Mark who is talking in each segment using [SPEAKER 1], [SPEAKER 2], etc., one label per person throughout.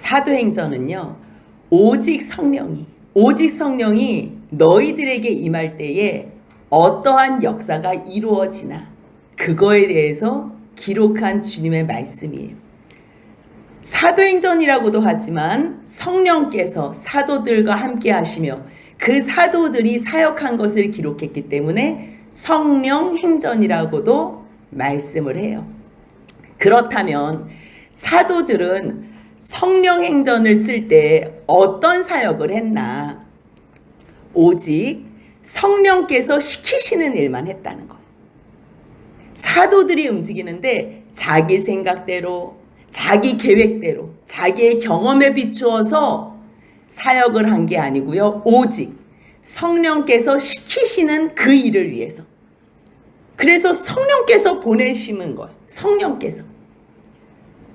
[SPEAKER 1] 사도행전은요, 오직 성령이 너희들에게 임할 때에 어떠한 역사가 이루어지나 그거에 대해서 기록한 주님의 말씀이에요. 사도행전이라고도 하지만 성령께서 사도들과 함께 하시며 그 사도들이 사역한 것을 기록했기 때문에 성령행전이라고도 말씀을 해요. 그렇다면 사도들은 성령행전을 쓸 때 어떤 사역을 했나? 오직 성령께서 시키시는 일만 했다는 거예요. 사도들이 움직이는데 자기 생각대로, 자기 계획대로, 자기의 경험에 비추어서 사역을 한 게 아니고요. 오직 성령께서 시키시는 그 일을 위해서. 그래서 성령께서 보내시는 거예요. 성령께서.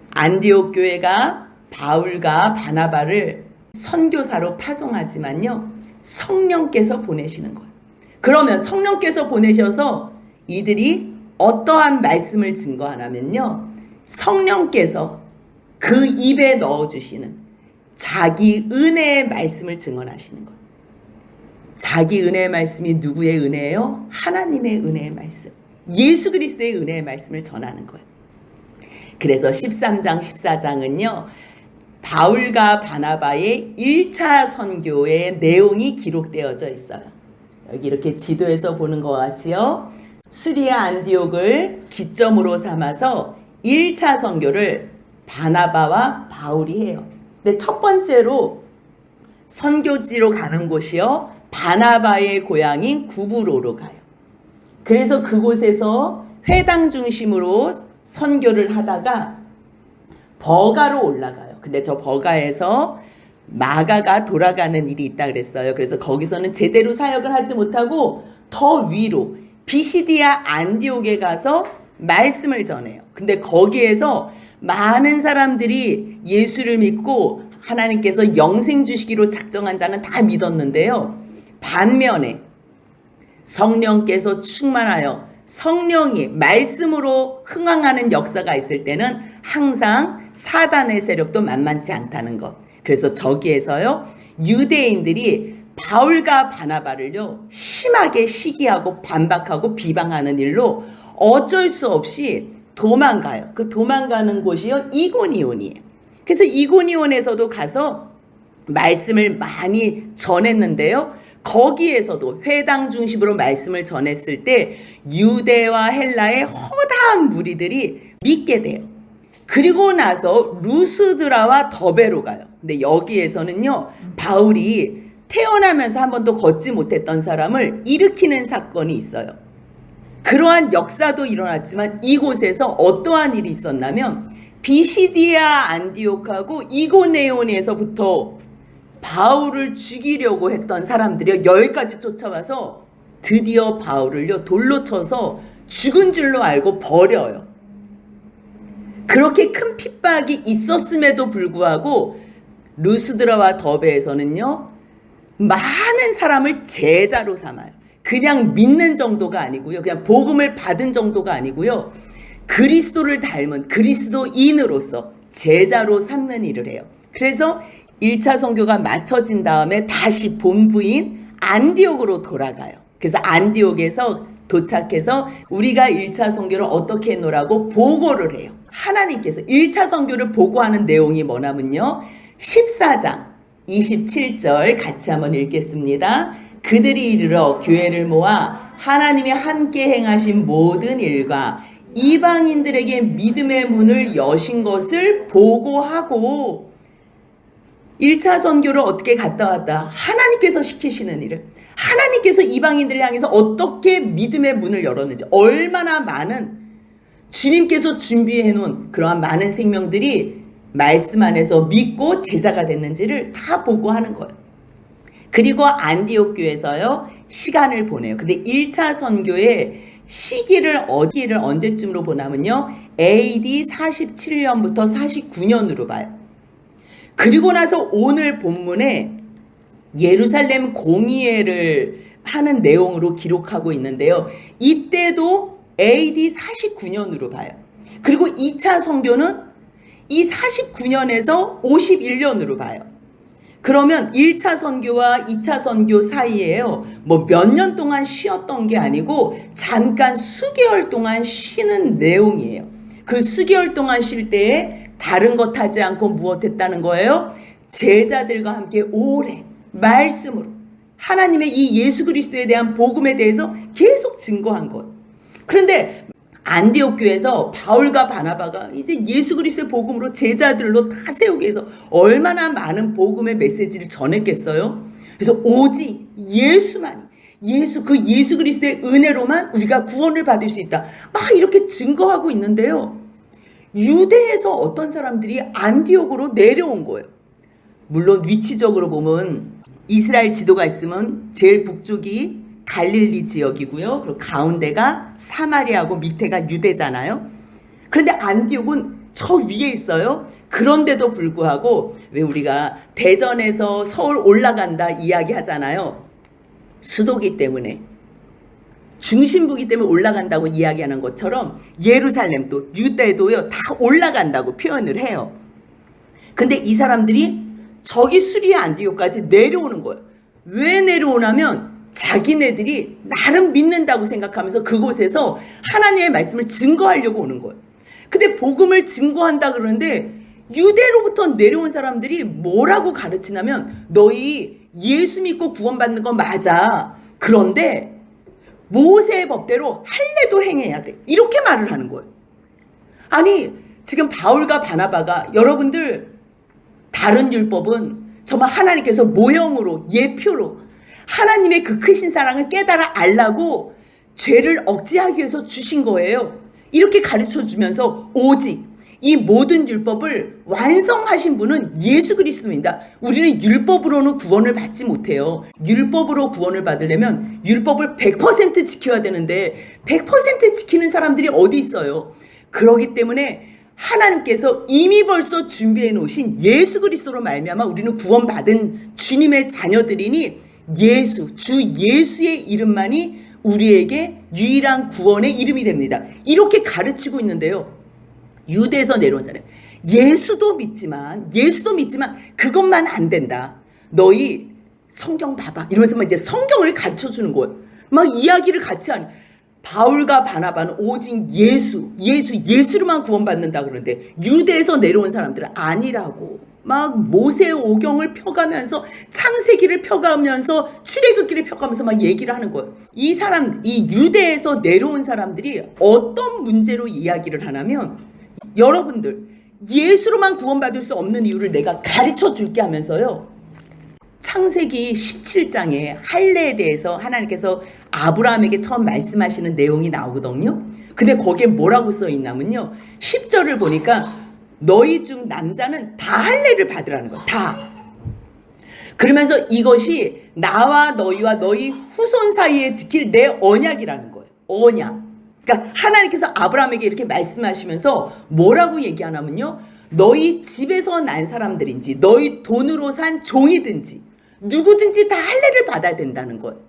[SPEAKER 1] 안디옥 교회가 바울과 바나바를 선교사로 파송하지만요, 성령께서 보내시는 거예요. 그러면 성령께서 보내셔서 이들이 어떠한 말씀을 증거하냐면요, 성령께서 그 입에 넣어주시는 자기 은혜의 말씀을 증언하시는 거예요. 자기 은혜의 말씀이 누구의 은혜예요? 하나님의 은혜의 말씀, 예수 그리스도의 은혜의 말씀을 전하는 거예요. 그래서 13장 14장은요 바울과 바나바의 1차 선교의 내용이 기록되어져 있어요. 여기 이렇게 지도에서 보는 것 같지요. 수리아 안디옥을 기점으로 삼아서 1차 선교를 바나바와 바울이 해요. 근데 첫 번째로 선교지로 가는 곳이요, 바나바의 고향인 구브로로 가요. 그래서 그곳에서 회당 중심으로 선교를 하다가 버가로 올라가요. 근데 저 버가에서 마가가 돌아가는 일이 있다 그랬어요. 그래서 거기서는 제대로 사역을 하지 못하고 더 위로 비시디아 안디옥에 가서 말씀을 전해요. 근데 거기에서 많은 사람들이 예수를 믿고 하나님께서 영생 주시기로 작정한 자는 다 믿었는데요. 반면에 성령께서 충만하여 성령이 말씀으로 흥황하는 역사가 있을 때는 항상 사단의 세력도 만만치 않다는 것. 그래서 저기에서요, 유대인들이 바울과 바나바를요 심하게 시기하고 반박하고 비방하는 일로 어쩔 수 없이 도망가요. 그 도망가는 곳이요, 이고니온이에요. 그래서 이고니온에서도 가서 말씀을 많이 전했는데요, 거기에서도 회당 중심으로 말씀을 전했을 때 유대와 헬라의 허다한 무리들이 믿게 돼요. 그리고 나서 루스드라와 더베로 가요. 근데 여기에서는요, 바울이 태어나면서 한 번도 걷지 못했던 사람을 일으키는 사건이 있어요. 그러한 역사도 일어났지만 이곳에서 어떠한 일이 있었냐면 비시디아 안디옥하고 이고네온에서부터 바울을 죽이려고 했던 사람들이 여기까지 쫓아와서 드디어 바울을요 돌로 쳐서 죽은 줄로 알고 버려요. 그렇게 큰 핍박이 있었음에도 불구하고 루스드라와 더베에서는요 많은 사람을 제자로 삼아요. 그냥 믿는 정도가 아니고요, 그냥 복음을 받은 정도가 아니고요, 그리스도를 닮은 그리스도인으로서 제자로 삼는 일을 해요. 그래서 1차 선교가 마쳐진 다음에 다시 본부인 안디옥으로 돌아가요. 그래서 안디옥에서 도착해서 우리가 1차 선교를 어떻게 했노라고 보고를 해요. 하나님께서 1차 선교를 보고하는 내용이 뭐냐면요, 14장 27절 같이 한번 읽겠습니다. 그들이 이르러 교회를 모아 하나님이 함께 행하신 모든 일과 이방인들에게 믿음의 문을 여신 것을 보고하고, 1차 선교를 어떻게 갔다 왔다? 하나님께서 시키시는 일을, 하나님께서 이방인들을 향해서 어떻게 믿음의 문을 열었는지, 얼마나 많은 주님께서 준비해 놓은 그러한 많은 생명들이 말씀 안에서 믿고 제자가 됐는지를 다 보고하는 거예요. 그리고 안디옥 교회에서요 시간을 보내요. 근데 1차 선교의 시기를 어디를 언제쯤으로 보냐면요, AD 47년부터 49년으로 봐요. 그리고 나서 오늘 본문에 예루살렘 공의회를 하는 내용으로 기록하고 있는데요, 이때도 AD 49년으로 봐요. 그리고 2차 선교는 이 49년에서 51년으로 봐요. 그러면 1차 선교와 2차 선교 사이에요. 뭐 몇 년 동안 쉬었던 게 아니고 잠깐 수개월 동안 쉬는 내용이에요. 그 수개월 동안 쉴 때에 다른 것 하지 않고 무엇 했다는 거예요? 제자들과 함께 오래 말씀으로 하나님의 이 예수 그리스도에 대한 복음에 대해서 계속 증거한 거예요. 그런데 안디옥 교회에서 바울과 바나바가 이제 예수 그리스도의 복음으로 제자들로 다 세우기 위해서 얼마나 많은 복음의 메시지를 전했겠어요? 그래서 오직 예수만이, 그 예수 그리스도의 은혜로만 우리가 구원을 받을 수 있다. 막 이렇게 증거하고 있는데요. 유대에서 어떤 사람들이 안디옥으로 내려온 거예요. 물론 위치적으로 보면 이스라엘 지도가 있으면 제일 북쪽이 갈릴리 지역이고요. 그리고 가운데가 사마리아고 밑에가 유대잖아요. 그런데 안디옥은 저 위에 있어요. 그런데도 불구하고 왜 우리가 대전에서 서울 올라간다 이야기 하잖아요. 수도기 때문에, 중심부기 때문에 올라간다고 이야기하는 것처럼 예루살렘도 유대도요 다 올라간다고 표현을 해요. 근데 이 사람들이 저기 수리아 안디옥까지 내려오는 거예요. 왜 내려오냐면 자기네들이 나름 믿는다고 생각하면서 그곳에서 하나님의 말씀을 증거하려고 오는 거예요. 근데 복음을 증거한다 그러는데 유대로부터 내려온 사람들이 뭐라고 가르치냐면 너희 예수 믿고 구원받는 거 맞아. 그런데 모세의 법대로 할례도 행해야 돼. 이렇게 말을 하는 거예요. 아니 지금 바울과 바나바가 여러분들 다른 율법은 정말 하나님께서 모형으로 예표로 하나님의 그 크신 사랑을 깨달아 알라고 죄를 억제하기 위해서 주신 거예요. 이렇게 가르쳐 주면서 오직 이 모든 율법을 완성하신 분은 예수 그리스도입니다. 우리는 율법으로는 구원을 받지 못해요. 율법으로 구원을 받으려면 율법을 100% 지켜야 되는데 100% 지키는 사람들이 어디 있어요? 그렇기 때문에 하나님께서 이미 벌써 준비해 놓으신 예수 그리스도로 말미암아 우리는 구원받은 주님의 자녀들이니 주 예수의 이름만이 우리에게 유일한 구원의 이름이 됩니다. 이렇게 가르치고 있는데요. 유대에서 내려온 사람 예수도 믿지만 그것만 안 된다. 너희 성경 봐봐 이러면서 막 이제 성경을 가르쳐 주는 거예요. 막 이야기를 같이 하는. 바울과 바나바는 오직 예수로만 구원받는다 그러는데 유대에서 내려온 사람들은 아니라고 막 모세의 오경을 펴가면서 창세기를 펴가면서 출애굽기를 펴가면서 막 얘기를 하는 거예요. 이 유대에서 내려온 사람들이 어떤 문제로 이야기를 하냐면 여러분들 예수로만 구원받을 수 없는 이유를 내가 가르쳐 줄게 하면서요. 창세기 17장에 할례에 대해서 하나님께서 아브라함에게 처음 말씀하시는 내용이 나오거든요. 근데 거기에 뭐라고 써 있냐면요. 10절을 보니까 너희 중 남자는 다 할례를 받으라는 거예요. 다. 그러면서 이것이 나와 너희와 너희 후손 사이에 지킬 내 언약이라는 거예요. 언약. 그러니까 하나님께서 아브라함에게 이렇게 말씀하시면서 뭐라고 얘기하냐면요. 너희 집에서 난 사람들인지 너희 돈으로 산 종이든지 누구든지 다 할례를 받아야 된다는 거예요.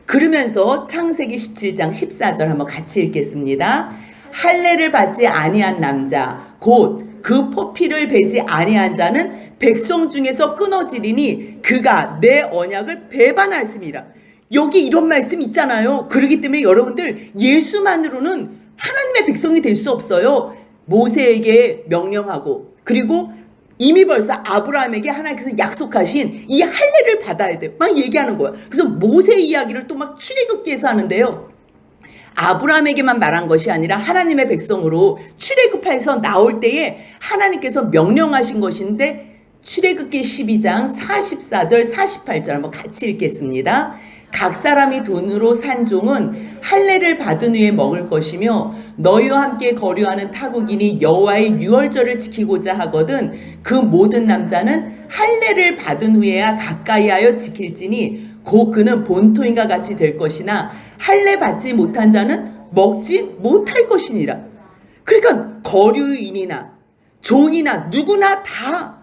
[SPEAKER 1] 그러면서 창세기 17장 14절 한번 같이 읽겠습니다. 할례를 받지 아니한 남자 곧 그 포피를 베지 아니한 자는 백성 중에서 끊어지리니 그가 내 언약을 배반하였습니다. 여기 이런 말씀 있잖아요. 그렇기 때문에 여러분들 예수만으로는 하나님의 백성이 될 수 없어요. 모세에게 명령하고 그리고 이미 벌써 아브라함에게 하나님께서 약속하신 이 할례를 받아야 돼요. 막 얘기하는 거예요. 그래서 모세 이야기를 또 막 출애굽기에서 하는데요. 아브라함에게만 말한 것이 아니라 하나님의 백성으로 출애굽해서 나올 때에 하나님께서 명령하신 것인데 출애굽기 12장 44절 48절 한번 같이 읽겠습니다. 각 사람이 돈으로 산 종은 할례를 받은 후에 먹을 것이며 너희와 함께 거류하는 타국인이 여호와의 유월절을 지키고자 하거든 그 모든 남자는 할례를 받은 후에야 가까이하여 지킬지니 곧 그는 본토인과 같이 될 것이나 할례 받지 못한 자는 먹지 못할 것이니라. 그러니까 거류인이나 종이나 누구나 다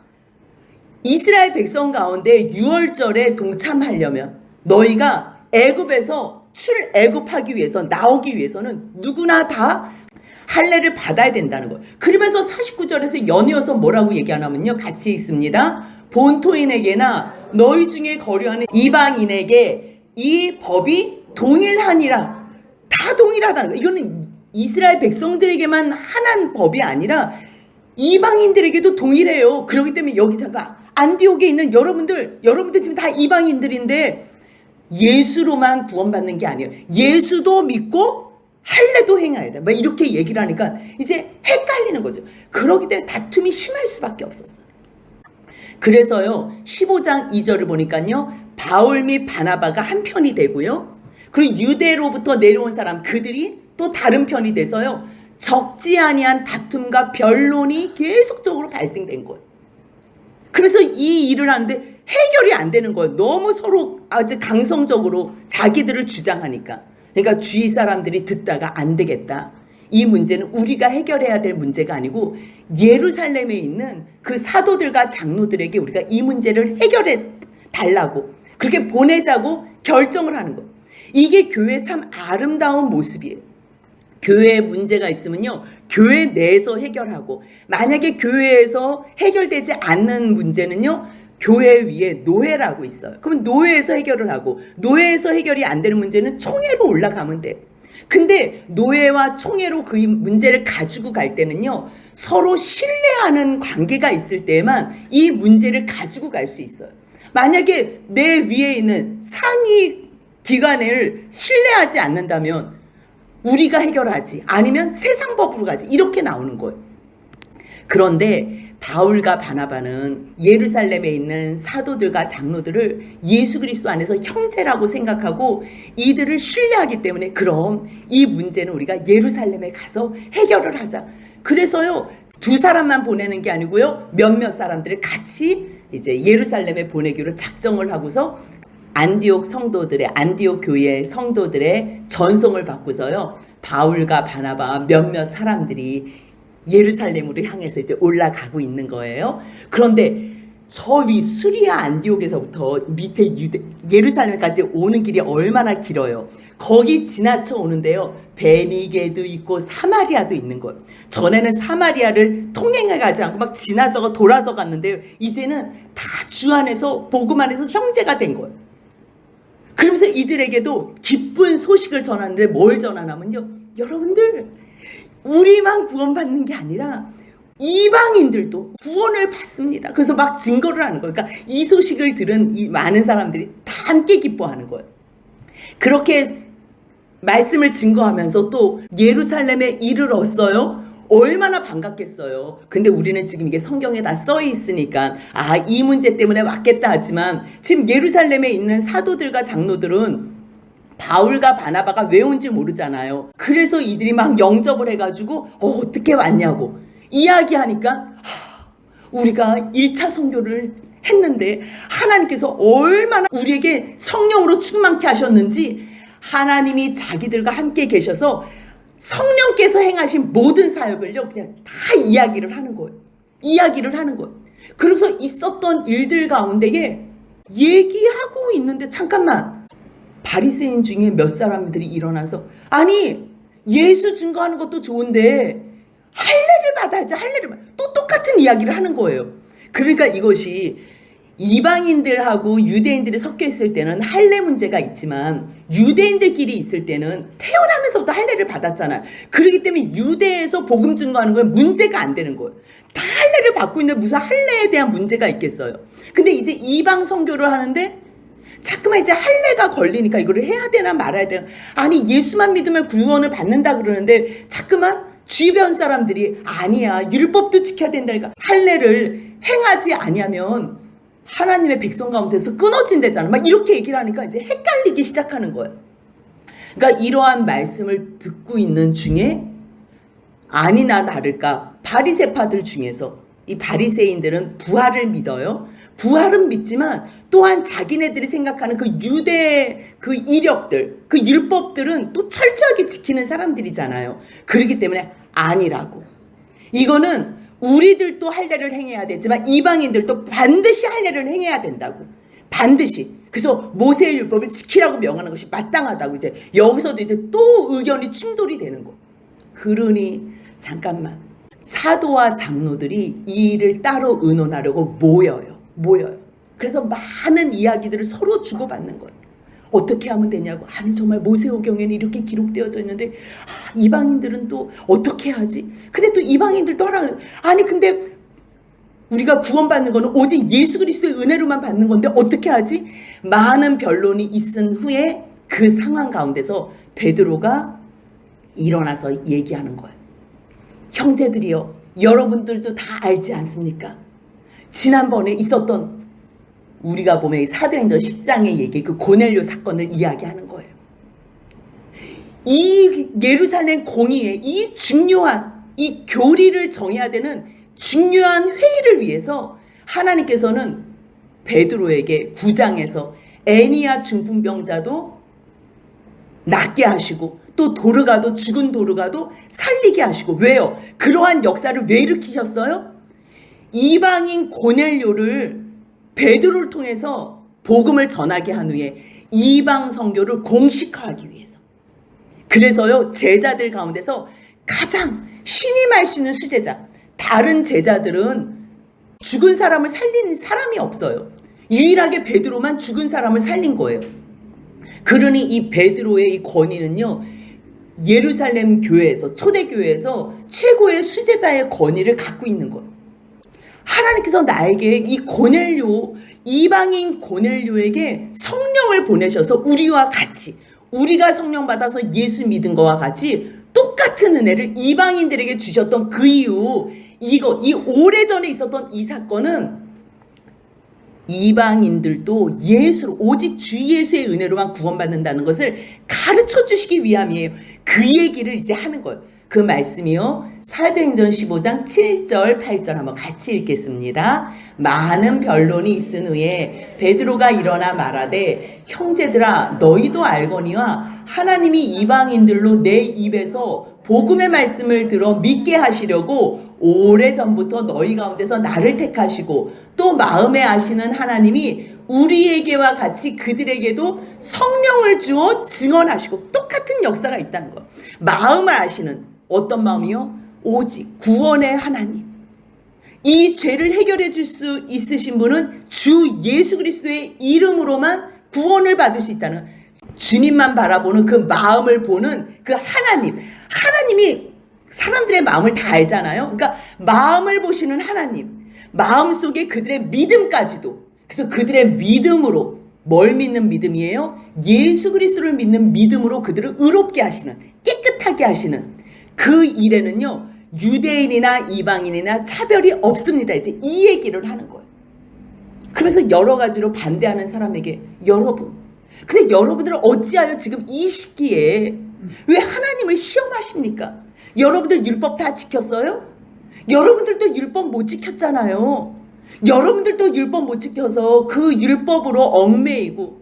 [SPEAKER 1] 이스라엘 백성 가운데 유월절에 동참하려면 너희가 애굽에서 출애굽하기 위해서 나오기 위해서는 누구나 다 할례를 받아야 된다는 거예요. 그러면서 49절에서 연이어서 뭐라고 얘기하냐면요. 같이 읽습니다. 본토인에게나 너희 중에 거류하는 이방인에게 이 법이 동일하니라. 다 동일하다는 거예요. 이거는 이스라엘 백성들에게만 한한 법이 아니라 이방인들에게도 동일해요. 그렇기 때문에 여기 잠깐 안디옥에 있는 여러분들 지금 다 이방인들인데 예수로만 구원받는 게 아니에요. 예수도 믿고 할례도 행해야 돼. 막 이렇게 얘기를 하니까 이제 헷갈리는 거죠. 그렇기 때문에 다툼이 심할 수밖에 없었어요. 그래서요 15장 2절을 보니까요 바울 및 바나바가 한 편이 되고요. 그리고 유대로부터 내려온 사람 그들이 또 다른 편이 돼서요 적지 아니한 다툼과 변론이 계속적으로 발생된 거예요. 그래서 이 일을 하는데 해결이 안 되는 거예요. 너무 서로 아주 강성적으로 자기들을 주장하니까. 그러니까 주위 사람들이 듣다가 안 되겠다. 이 문제는 우리가 해결해야 될 문제가 아니고 예루살렘에 있는 그 사도들과 장로들에게 우리가 이 문제를 해결해 달라고 그렇게 보내자고 결정을 하는 거예요. 이게 교회의 참 아름다운 모습이에요. 교회에 문제가 있으면요 교회 내에서 해결하고 만약에 교회에서 해결되지 않는 문제는요 교회 위에 노회라고 있어요. 그러면 노회에서 해결을 하고 노회에서 해결이 안 되는 문제는 총회로 올라가면 돼요. 근데 노회와 총회로 그 문제를 가지고 갈 때는요 서로 신뢰하는 관계가 있을 때만 이 문제를 가지고 갈 수 있어요. 만약에 내 위에 있는 상위 기관을 신뢰하지 않는다면 우리가 해결하지 아니면 세상 법으로 가지 이렇게 나오는 거예요. 그런데 바울과 바나바는 예루살렘에 있는 사도들과 장로들을 예수 그리스도 안에서 형제라고 생각하고 이들을 신뢰하기 때문에 그럼 이 문제는 우리가 예루살렘에 가서 해결을 하자. 그래서요 두 사람만 보내는 게 아니고요 몇몇 사람들을 같이 이제 예루살렘에 보내기로 작정을 하고서 안디옥 교회의 성도들의 전송을 받고서요 바울과 바나바와 몇몇 사람들이 예루살렘으로 향해서 이제 올라가고 있는 거예요. 그런데 저 위 수리아 안디옥에서부터 밑에 예루살렘까지 오는 길이 얼마나 길어요. 거기 지나쳐 오는데요 베니게도 있고 사마리아도 있는 거예요. 전에는 사마리아를 통행해 가지 않고 막 지나서 돌아서 갔는데요 이제는 다 주 안에서 복음 안에서 형제가 된 거예요. 그러면서 이들에게도 기쁜 소식을 전하는데 뭘 전하냐면요 여러분들 우리만 구원받는 게 아니라 이방인들도 구원을 받습니다. 그래서 막 증거를 하는 거예요. 그러니까 이 소식을 들은 이 많은 사람들이 다 함께 기뻐하는 거예요. 그렇게 말씀을 증거하면서 또 예루살렘에 이르렀어요. 얼마나 반갑겠어요. 근데 우리는 지금 이게 성경에 다 써 있으니까 이 문제 때문에 왔겠다 하지만 지금 예루살렘에 있는 사도들과 장로들은 바울과 바나바가 왜 온지 모르잖아요. 그래서 이들이 막 영접을 해가지고 어떻게 왔냐고 이야기하니까 우리가 1차 선교를 했는데 하나님께서 얼마나 우리에게 성령으로 충만케 하셨는지 하나님이 자기들과 함께 계셔서 성령께서 행하신 모든 사역을요 그냥 다 이야기를 하는 거예요. 그래서 있었던 일들 가운데에 얘기하고 있는데 잠깐만 바리새인 중에 몇 사람들이 일어나서 아니 예수 증거하는 것도 좋은데 할례를 받아야지 또 똑같은 이야기를 하는 거예요. 그러니까 이것이 이방인들하고 유대인들이 섞여 있을 때는 할례 문제가 있지만 유대인들끼리 있을 때는 태어나면서부터 할례를 받았잖아요. 그렇기 때문에 유대에서 복음 증거하는 건 문제가 안 되는 거예요. 다 할례를 받고 있는데 무슨 할례에 대한 문제가 있겠어요. 근데 이제 이방 선교를 하는데 자꾸만 이제 할례가 걸리니까 이거를 해야 되나 말아야 되나 아니 예수만 믿으면 구원을 받는다 그러는데 자꾸만 주변 사람들이 아니야 율법도 지켜야 된다니까 할례를 행하지 아니하면 하나님의 백성 가운데서 끊어진대잖아. 막 이렇게 얘기를 하니까 이제 헷갈리기 시작하는 거예요. 그러니까 이러한 말씀을 듣고 있는 중에 아니나 다를까 바리새파들 중에서 이 바리새인들은 부활을 믿어요. 부활은 믿지만 또한 자기네들이 생각하는 그 유대 그 이력들, 그 율법들은 또 철저하게 지키는 사람들이잖아요. 그렇기 때문에 아니라고. 이거는 우리들도 할례를 행해야 되지만 이방인들도 반드시 할례를 행해야 된다고. 반드시. 그래서 모세의 율법을 지키라고 명하는 것이 마땅하다고. 이제 여기서도 이제 또 의견이 충돌이 되는 거. 그러니 잠깐만. 사도와 장로들이 이 일을 따로 의논하려고 모여요. 그래서 많은 이야기들을 서로 주고받는 거예요. 어떻게 하면 되냐고. 아니 정말 모세오경에는 이렇게 기록되어져 있는데 이방인들은 또 어떻게 하지? 근데 또 이방인들도 하라. 아니 근데 우리가 구원받는 거는 오직 예수 그리스도의 은혜로만 받는 건데 어떻게 하지? 많은 변론이 있은 후에 그 상황 가운데서 베드로가 일어나서 얘기하는 거예요. 형제들이여, 여러분들도 다 알지 않습니까? 지난번에 있었던, 우리가 보면 사도행전 10장의 얘기, 그 고넬료 사건을 이야기하는 거예요. 이 예루살렘 공의의 이 중요한 이 교리를 정해야 되는 중요한 회의를 위해서 하나님께서는 베드로에게 9장에서 애니야 중풍병자도 낫게 하시고 또 도르가도, 죽은 도르가도 살리게 하시고. 왜요? 그러한 역사를 왜 일으키셨어요? 이방인 고넬료를 베드로를 통해서 복음을 전하게 한 후에 이방 선교를 공식화하기 위해서. 그래서요, 제자들 가운데서 가장 신임할 수 있는 수제자, 다른 제자들은 죽은 사람을 살린 사람이 없어요. 유일하게 베드로만 죽은 사람을 살린 거예요. 그러니 이 베드로의 이 권위는요, 예루살렘 교회에서, 초대교회에서 최고의 수제자의 권위를 갖고 있는 거예요. 하나님께서 나에게 이 고넬료, 이방인 고넬료에게 성령을 보내셔서 우리와 같이, 우리가 성령 받아서 예수 믿은 것과 같이 똑같은 은혜를 이방인들에게 주셨던 그 이유, 이 오래전에 있었던 이 사건은 이방인들도 예수로, 오직 주 예수의 은혜로만 구원받는다는 것을 가르쳐 주시기 위함이에요. 그 얘기를 이제 하는 거예요. 그 말씀이요, 사도행전 15장 7절 8절 한번 같이 읽겠습니다. 많은 변론이 있은 후에 베드로가 일어나 말하되, 형제들아, 너희도 알거니와 하나님이 이방인들로 내 입에서 복음의 말씀을 들어 믿게 하시려고 오래전부터 너희 가운데서 나를 택하시고 또 마음에 아시는 하나님이 우리에게와 같이 그들에게도 성령을 주어 증언하시고. 똑같은 역사가 있다는 거. 마음을 아시는, 어떤 마음이요? 오직 구원의 하나님. 이 죄를 해결해 줄 수 있으신 분은 주 예수 그리스도의 이름으로만 구원을 받을 수 있다는, 주님만 바라보는 그 마음을 보는 그 하나님. 하나님이 사람들의 마음을 다 알잖아요. 그러니까 마음을 보시는 하나님, 마음속에 그들의 믿음까지도. 그래서 그들의 믿음으로, 뭘 믿는 믿음이에요? 예수 그리스도를 믿는 믿음으로 그들을 의롭게 하시는, 깨끗하게 하시는 그 일에는요, 유대인이나 이방인이나 차별이 없습니다. 이제 이 얘기를 하는 거예요. 그러면서 여러 가지로 반대하는 사람에게, 여러분, 근데 여러분들은 어찌하여 지금 이 시기에 왜 하나님을 시험하십니까? 여러분들 율법 다 지켰어요? 여러분들도 율법 못 지켰잖아요. 여러분들도 율법 못 지켜서 그 율법으로 얽매이고,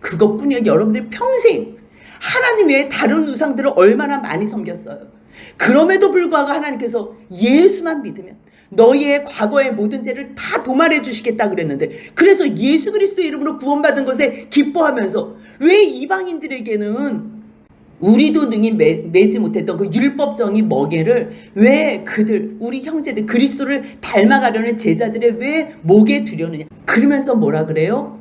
[SPEAKER 1] 그것뿐이에요. 여러분들 평생 하나님 외에 다른 우상들을 얼마나 많이 섬겼어요. 그럼에도 불구하고 하나님께서 예수만 믿으면 너희의 과거의 모든 죄를 다 도말해 주시겠다 그랬는데, 그래서 예수 그리스도 이름으로 구원받은 것에 기뻐하면서 왜 이방인들에게는 우리도 능히 매지 못했던 그 율법정의 멍에를 왜 그들, 우리 형제들, 그리스도를 닮아가려는 제자들의 왜 목에 두려느냐. 그러면서 뭐라 그래요?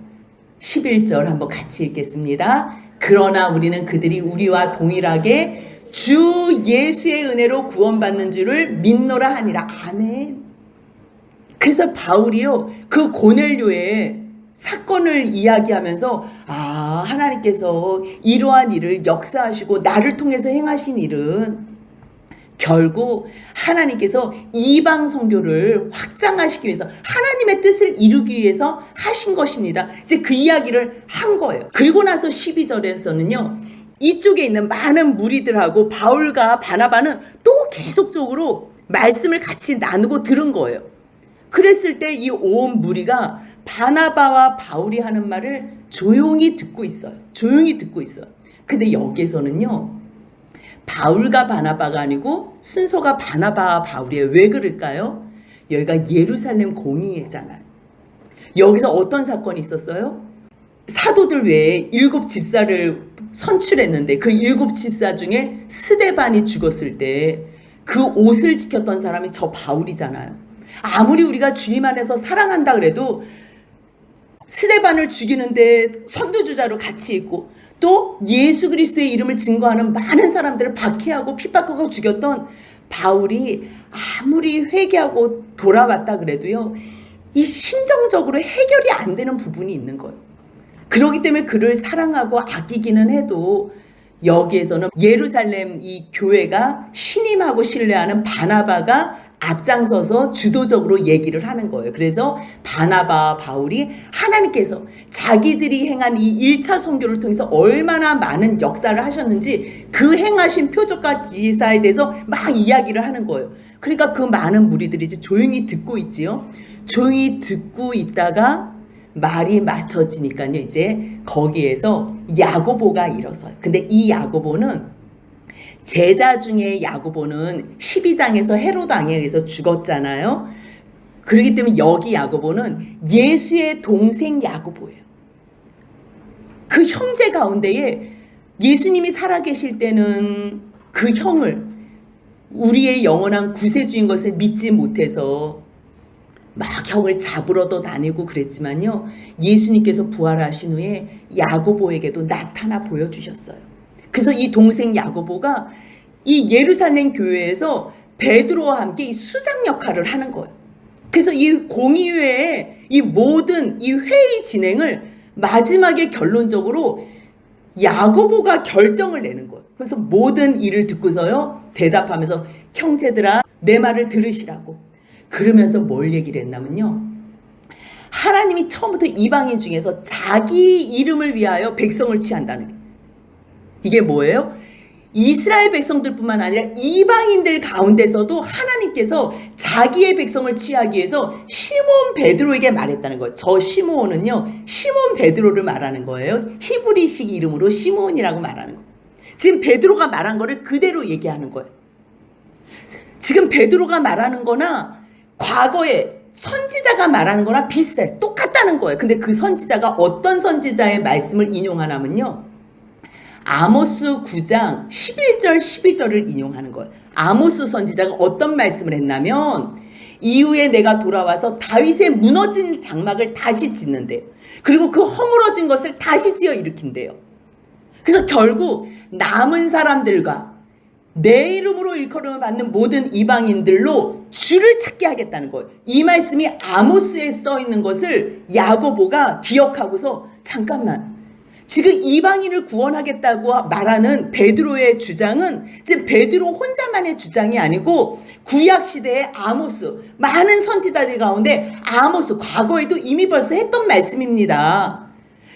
[SPEAKER 1] 11절 한번 같이 읽겠습니다. 그러나 우리는 그들이 우리와 동일하게 주 예수의 은혜로 구원받는 줄을 믿노라 하니라. 아멘. 그래서 바울이요, 그 고넬료의 사건을 이야기하면서, 하나님께서 이러한 일을 역사하시고 나를 통해서 행하신 일은 결국 하나님께서 이방 선교를 확장하시기 위해서, 하나님의 뜻을 이루기 위해서 하신 것입니다. 이제 그 이야기를 한 거예요. 그리고 나서 12절에서는요, 이쪽에 있는 많은 무리들하고 바울과 바나바는 또 계속적으로 말씀을 같이 나누고 들은 거예요. 그랬을 때 이 온 무리가 바나바와 바울이 하는 말을 조용히 듣고 있어요. 조용히 듣고 있어요. 근데 여기에서는요, 바울과 바나바가 아니고 순서가 바나바와 바울이에요. 왜 그럴까요? 여기가 예루살렘 공의회잖아요. 여기서 어떤 사건이 있었어요? 사도들 외에 7 집사를 선출했는데 그 7 집사 중에 스데반이 죽었을 때 그 옷을 지켰던 사람이 저 바울이잖아요. 아무리 우리가 주님 안에서 사랑한다 그래도 스데반을 죽이는데 선두주자로 같이 있고 또 예수 그리스도의 이름을 증거하는 많은 사람들을 박해하고 핍박하고 죽였던 바울이 아무리 회개하고 돌아왔다 그래도요, 이 심정적으로 해결이 안 되는 부분이 있는 거예요. 그렇기 때문에 그를 사랑하고 아끼기는 해도 여기에서는 예루살렘 이 교회가 신임하고 신뢰하는 바나바가 앞장서서 주도적으로 얘기를 하는 거예요. 그래서 바나바, 바울이 하나님께서 자기들이 행한 이 1차 선교를 통해서 얼마나 많은 역사를 하셨는지 그 행하신 표적과 기사에 대해서 막 이야기를 하는 거예요. 그러니까 그 많은 무리들이 이제 조용히 듣고 있지요. 조용히 듣고 있다가 말이 맞춰지니까요, 이제 거기에서 야고보가 일어서요. 근데 이 야고보는 제자 중에 야고보는 12장에서 헤로드 왕에 의해서 죽었잖아요. 그렇기 때문에 여기 야고보는 예수의 동생 야고보예요. 그 형제 가운데에 예수님이 살아계실 때는 그 형을 우리의 영원한 구세주인 것을 믿지 못해서 막 형을 잡으러도 다니고 그랬지만요, 예수님께서 부활하신 후에 야고보에게도 나타나 보여주셨어요. 그래서 이 동생 야고보가 이 예루살렘 교회에서 베드로와 함께 이 수장 역할을 하는 거예요. 그래서 이 공의회의 이 모든 이 회의 진행을 마지막에 결론적으로 야고보가 결정을 내는 거예요. 그래서 모든 일을 듣고서요, 대답하면서 형제들아 내 말을 들으시라고. 그러면서 뭘 얘기를 했냐면요, 하나님이 처음부터 이방인 중에서 자기 이름을 위하여 백성을 취한다는 게, 이게 뭐예요? 이스라엘 백성들뿐만 아니라 이방인들 가운데서도 하나님께서 자기의 백성을 취하기 위해서 시몬 베드로에게 말했다는 거예요. 저 시몬은요, 시몬 베드로를 말하는 거예요. 히브리식 이름으로 시몬이라고 말하는 거예요. 지금 베드로가 말한 거를 그대로 얘기하는 거예요. 지금 베드로가 말하는 거나 과거에 선지자가 말하는 거랑 비슷해. 똑같다는 거예요. 근데 그 선지자가 어떤 선지자의 말씀을 인용하냐면요, 아모스 9장 11절 12절을 인용하는 거예요. 아모스 선지자가 어떤 말씀을 했냐면, 이후에 내가 돌아와서 다윗의 무너진 장막을 다시 짓는데요. 그리고 그 허물어진 것을 다시 지어 일으킨대요. 그래서 결국 남은 사람들과 내 이름으로 일컬음을 받는 모든 이방인들로 주를 찾게 하겠다는 거예요. 이 말씀이 아모스에 써 있는 것을 야고보가 기억하고서, 잠깐만, 지금 이방인을 구원하겠다고 말하는 베드로의 주장은 지금 베드로 혼자만의 주장이 아니고 구약시대의 아모스, 많은 선지자들 가운데 아모스, 과거에도 이미 벌써 했던 말씀입니다.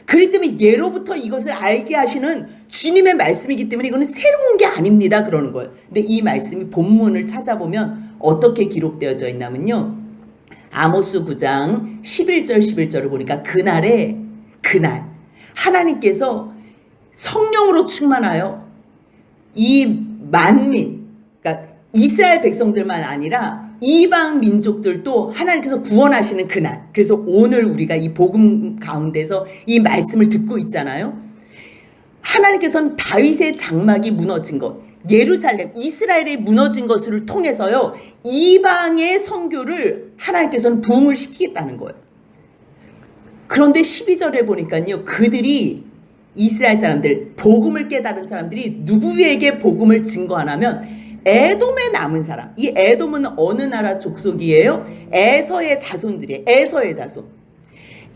[SPEAKER 1] 그렇기 때문에 예로부터 이것을 알게 하시는 주님의 말씀이기 때문에 이거는 새로운 게 아닙니다, 그러는 거예요. 근데 이 말씀이 본문을 찾아보면 어떻게 기록되어져 있냐면요, 아모스 9장 11절 11절을 보니까 그날 하나님께서 성령으로 충만하여 이 만민, 그러니까 이스라엘 백성들만 아니라 이방 민족들도 하나님께서 구원하시는 그날. 그래서 오늘 우리가 이 복음 가운데서 이 말씀을 듣고 있잖아요. 하나님께서는 다윗의 장막이 무너진 것, 예루살렘, 이스라엘이 무너진 것을 통해서요, 이방의 선교를 하나님께서는 부흥을 시키겠다는 거예요. 그런데 12절에 보니까요, 그들이, 이스라엘 사람들, 복음을 깨달은 사람들이 누구에게 복음을 증거하냐면 에돔에 남은 사람. 이 에돔은 어느 나라 족속이에요? 에서의 자손들이에요. 에서의 자손.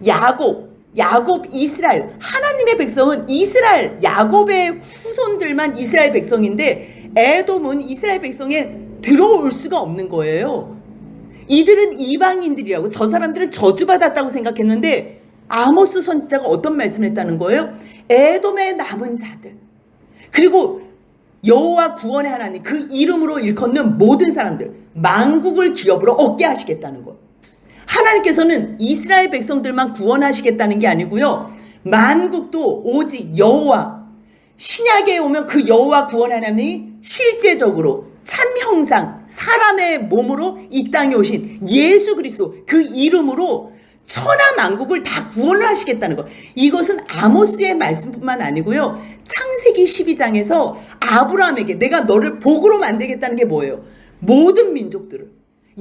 [SPEAKER 1] 야곱, 이스라엘. 하나님의 백성은 이스라엘, 야곱의 후손들만 이스라엘 백성인데 에돔은 이스라엘 백성에 들어올 수가 없는 거예요. 이들은 이방인들이라고, 저 사람들은 저주받았다고 생각했는데 아모스 선지자가 어떤 말씀을 했다는 거예요? 에돔의 남은 자들, 그리고 여호와 구원의 하나님, 그 이름으로 일컫는 모든 사람들, 만국을 기업으로 얻게 하시겠다는 거예요. 하나님께서는 이스라엘 백성들만 구원하시겠다는 게 아니고요, 만국도 오직 여호와, 신약에 오면 그 여호와 구원 하나님이 실제적으로 참 형상, 사람의 몸으로 이 땅에 오신 예수 그리스도, 그 이름으로 천하 만국을 다 구원을 하시겠다는 것. 이것은 아모스의 말씀뿐만 아니고요, 창세기 12장에서 아브라함에게 내가 너를 복으로 만들겠다는 게 뭐예요? 모든 민족들을,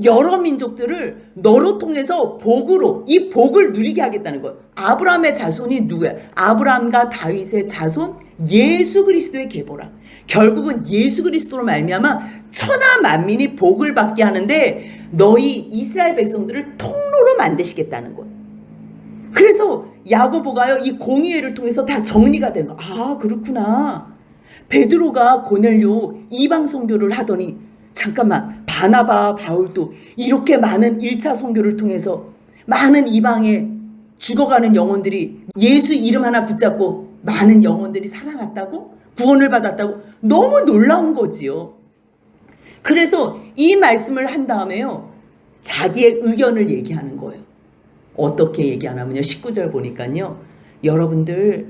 [SPEAKER 1] 여러 민족들을 너로 통해서 복으로, 이 복을 누리게 하겠다는 거예요. 아브라함의 자손이 누구야? 아브라함과 다윗의 자손 예수 그리스도의 계보라. 결국은 예수 그리스도로 말미암아 천하 만민이 복을 받게 하는데 너희 이스라엘 백성들을 통로로 만드시겠다는 거예요. 그래서 야고보가요, 이 공의회를 통해서 다 정리가 되는 거예요. 아, 그렇구나. 베드로가 고넬료 이방 선교를 하더니 잠깐만, 바나바 바울도 이렇게 많은 1차 선교를 통해서 많은 이방에 죽어가는 영혼들이 예수 이름 하나 붙잡고 많은 영혼들이 살아났다고? 구원을 받았다고? 너무 놀라운 거지요. 그래서 이 말씀을 한 다음에요, 자기의 의견을 얘기하는 거예요. 어떻게 얘기하냐면요, 19절 보니까요, 여러분들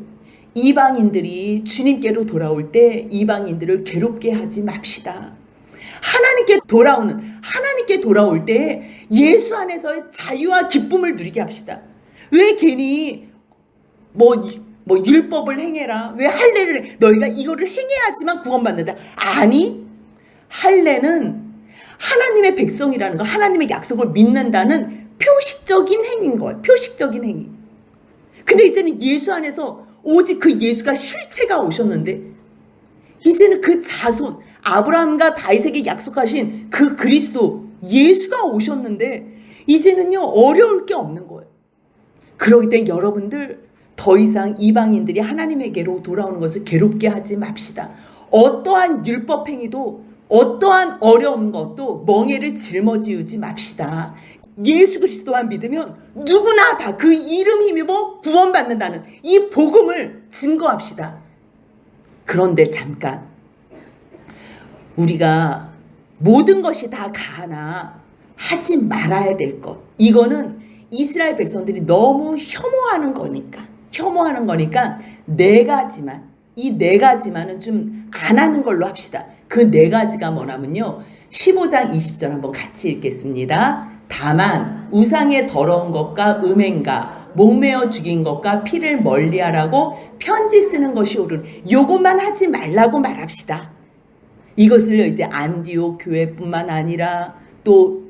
[SPEAKER 1] 이방인들이 주님께로 돌아올 때 이방인들을 괴롭게 하지 맙시다. 하나님께 돌아올 때 예수 안에서의 자유와 기쁨을 누리게 합시다. 왜 괜히 뭐 율법을 행해라, 왜 할례를 해? 너희가 이거를 행해야지만 구원받는다. 아니, 할례는 하나님의 백성이라는 거, 하나님의 약속을 믿는다는 표식적인 행위인 거예요. 표식적인 행위. 근데 이제는 예수 안에서 오직 그 예수가 실체가 오셨는데, 이제는 그 자손 아브라함과 다윗에게 약속하신 그 그리스도 예수가 오셨는데 이제는요, 어려울 게 없는 거예요. 그러기 때문에 여러분들 더 이상 이방인들이 하나님에게로 돌아오는 것을 괴롭게 하지 맙시다. 어떠한 율법 행위도, 어떠한 어려운 것도 멍에를 짊어지우지 맙시다. 예수 그리스도만 믿으면 누구나 다 그 이름 힘입어 구원받는다는 이 복음을 증거합시다. 그런데 잠깐, 우리가 모든 것이 다 가하나 하지 말아야 될 것, 이거는 이스라엘 백성들이 너무 혐오하는 거니까 네 가지만, 이 네 가지만은 좀 안 하는 걸로 합시다. 그 네 가지가 뭐냐면요, 15장 20절 한번 같이 읽겠습니다. 다만 우상의 더러운 것과 음행과 목매어 죽인 것과 피를 멀리하라고 편지 쓰는 것이 옳은, 요것만 하지 말라고 말합시다. 이것을요, 이제 안디옥 교회뿐만 아니라 또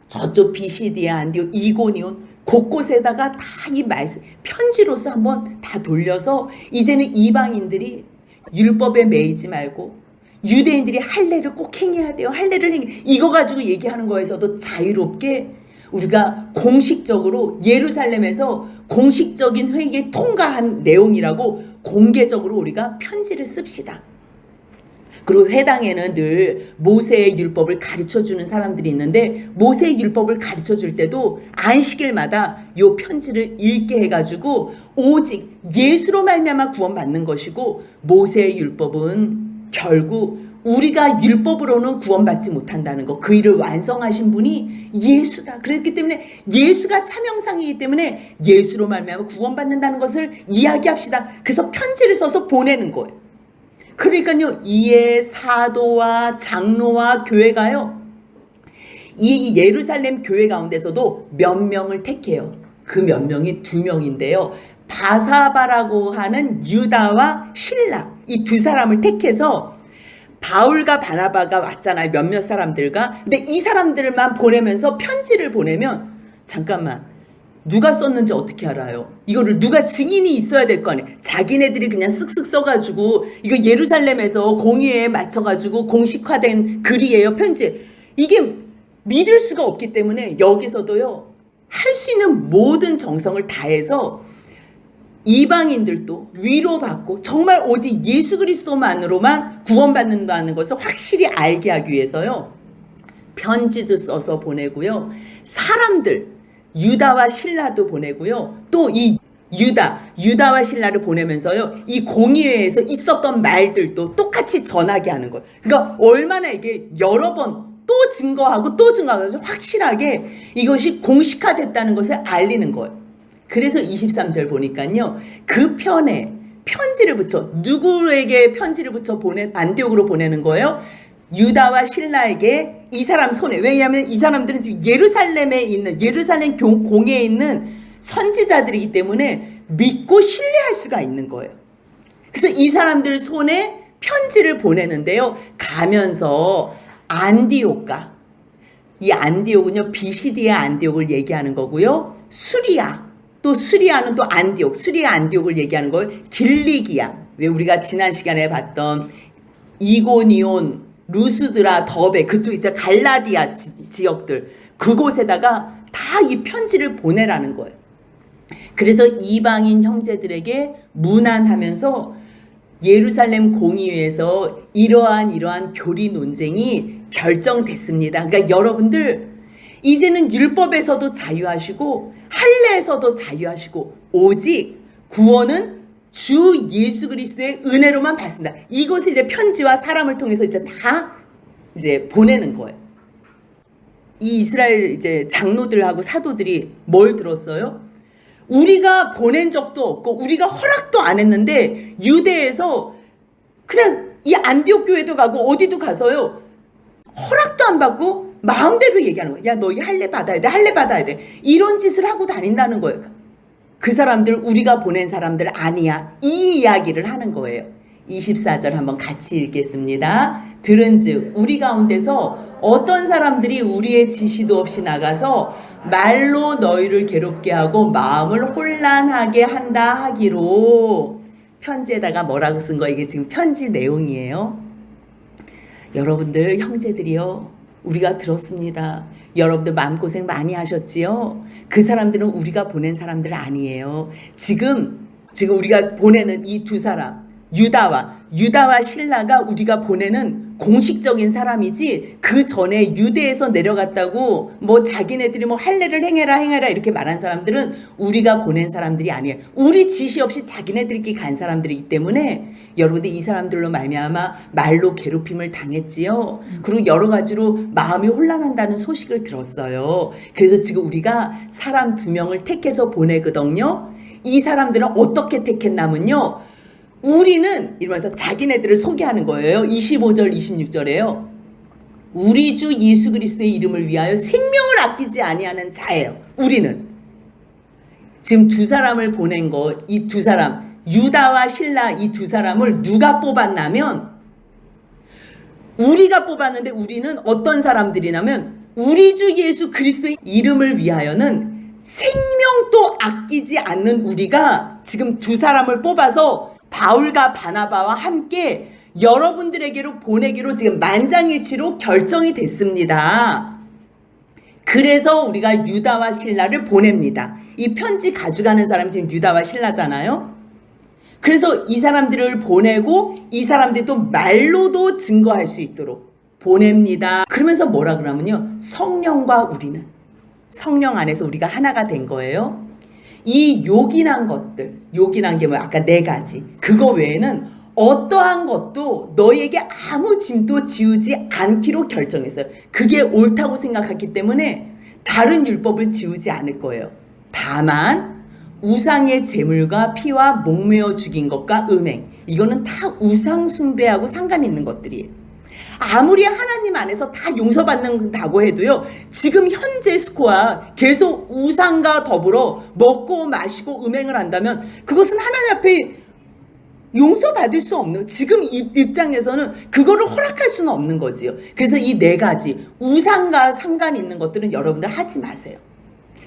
[SPEAKER 1] 저쪽 비시디아, 안디옥, 이고니온 곳곳에다가 다 이 말씀 편지로서 한번 다 돌려서 이제는 이방인들이 율법에 매이지 말고 유대인들이 할례를 꼭 행해야 돼요. 이거 가지고 얘기하는 거에서도 자유롭게 우리가 공식적으로 예루살렘에서 공식적인 회의에 통과한 내용이라고 공개적으로 우리가 편지를 씁시다. 그리고 회당에는 늘 모세의 율법을 가르쳐주는 사람들이 있는데 모세의 율법을 가르쳐줄 때도 안식일마다 요 편지를 읽게 해가지고 오직 예수로 말미암아 구원받는 것이고, 모세의 율법은 결국 우리가 율법으로는 구원받지 못한다는 거, 그 일을 완성하신 분이 예수다. 그렇기 때문에 예수가 참 형상이기 때문에 예수로 말미암아 구원받는다는 것을 이야기합시다. 그래서 편지를 써서 보내는 거예요. 그러니까요, 이에 사도와 장로와 교회가요, 이 예루살렘 교회 가운데서도 몇 명을 택해요. 그 몇 명이 2명인데요. 바사바라고 하는 유다와 실라, 이 두 사람을 택해서 바울과 바나바가 왔잖아요. 몇몇 사람들과. 근데 이 사람들만 보내면서 편지를 보내면, 잠깐만, 누가 썼는지 어떻게 알아요? 이거를 누가 증인이 있어야 될 거 아니에요. 자기네들이 그냥 쓱쓱 써가지고 이거 예루살렘에서 공의회에 맞춰가지고 공식화된 글이에요, 편지. 이게 믿을 수가 없기 때문에 여기서도요, 할 수 있는 모든 정성을 다해서 이방인들도 위로받고 정말 오직 예수 그리스도만으로만 구원받는다는 것을 확실히 알게 하기 위해서요, 편지도 써서 보내고요, 사람들 유다와 실라도 보내고요, 또 이 유다와 실라를 보내면서요, 이 공의회에서 있었던 말들도 똑같이 전하게 하는 거예요. 그러니까 얼마나 이게 여러 번 또 증거하고 확실하게 이것이 공식화됐다는 것을 알리는 거예요. 그래서 23절 보니까요, 그 편에 편지를 붙여, 누구에게 편지를 붙여 안디옥으로 보내는 거예요? 유다와 실라에게, 이 사람 손에. 왜냐하면 이 사람들은 지금 예루살렘 공회에 있는 선지자들이기 때문에 믿고 신뢰할 수가 있는 거예요. 그래서 이 사람들 손에 편지를 보내는데요, 가면서 안디옥가, 이 안디옥은요 비시디의 안디옥을 얘기하는 거고요. 수리아, 또 수리아는 또 안디옥, 수리아 안디옥을 얘기하는 거예요. 길리기아, 왜 우리가 지난 시간에 봤던 이고니온, 루스드라, 더베, 그쪽 이제 갈라디아 지역들, 그곳에다가 다 이 편지를 보내라는 거예요. 그래서 이방인 형제들에게 문안하면서 예루살렘 공의회에서 이러한 교리 논쟁이 결정됐습니다. 그러니까 여러분들 이제는 율법에서도 자유하시고 할례에서도 자유하시고 오직 구원은 주 예수 그리스도의 은혜로만 받습니다. 이것을 이제 편지와 사람을 통해서 이제 다 이제 보내는 거예요. 이 이스라엘 이제 장로들하고 사도들이 뭘 들었어요? 우리가 보낸 적도 없고 우리가 허락도 안 했는데 유대에서 그냥 이 안디옥 교회도 가고 어디도 가서요 허락도 안 받고 마음대로 얘기하는 거예요. 야, 너희 할례 받아야 돼, 할례 받아야 돼, 이런 짓을 하고 다닌다는 거예요. 그 사람들 우리가 보낸 사람들 아니야, 이 이야기를 하는 거예요. 24절 한번 같이 읽겠습니다. 들은즉 우리 가운데서 어떤 사람들이 우리의 지시도 없이 나가서 말로 너희를 괴롭게 하고 마음을 혼란하게 한다 하기로. 편지에다가 뭐라고 쓴 거, 이게 지금 편지 내용이에요. 여러분들 형제들이요, 우리가 들었습니다. 여러분들 마음고생 많이 하셨지요? 그 사람들은 우리가 보낸 사람들 아니에요. 지금 우리가 보내는 이 두 사람, 유다와 실라가 우리가 보내는 공식적인 사람이지, 그 전에 유대에서 내려갔다고 뭐 자기네들이 뭐 할례를 행해라 이렇게 말한 사람들은 우리가 보낸 사람들이 아니에요. 우리 지시 없이 자기네들끼리 간 사람들이기 때문에 여러분들 이 사람들로 말미암아 말로 괴롭힘을 당했지요. 그리고 여러 가지로 마음이 혼란한다는 소식을 들었어요. 그래서 지금 우리가 사람 2명을 택해서 보내거든요. 이 사람들은 어떻게 택했냐면요, 우리는 이러면서 자기네들을 소개하는 거예요. 25절 26절에요. 우리 주 예수 그리스도의 이름을 위하여 생명을 아끼지 아니하는 자예요. 우리는 지금 두 사람을 보낸 거, 이 두 사람, 유다와 실라, 이 두 사람을 누가 뽑았냐면 우리가 뽑았는데, 우리는 어떤 사람들이냐면 우리 주 예수 그리스도의 이름을 위하여는 생명도 아끼지 않는 우리가 지금 두 사람을 뽑아서 바울과 바나바와 함께 여러분들에게로 보내기로 지금 만장일치로 결정이 됐습니다. 그래서 우리가 유다와 실라를 보냅니다. 이 편지 가져가는 사람이 지금 유다와 실라잖아요. 그래서 이 사람들을 보내고 이 사람들이 또 말로도 증거할 수 있도록 보냅니다. 그러면서 뭐라 그러냐면요, 성령과 우리는, 성령 안에서 우리가 하나가 된 거예요. 이 요긴한 것들, 요긴한 게 뭐 아까 4가지, 그거 외에는 어떠한 것도 너희에게 아무 짐도 지우지 않기로 결정했어요. 그게 옳다고 생각했기 때문에 다른 율법을 지우지 않을 거예요. 다만 우상의 제물과 피와 목매어 죽인 것과 음행, 이거는 다 우상 숭배하고 상관 있는 것들이에요. 아무리 하나님 안에서 다 용서받는다고 해도요, 지금 현재 스코어 계속 우상과 더불어 먹고 마시고 음행을 한다면 그것은 하나님 앞에 용서받을 수 없는, 지금 입장에서는 그거를 허락할 수는 없는 거지요. 그래서 이 4가지 우상과 상관 있는 것들은 여러분들 하지 마세요.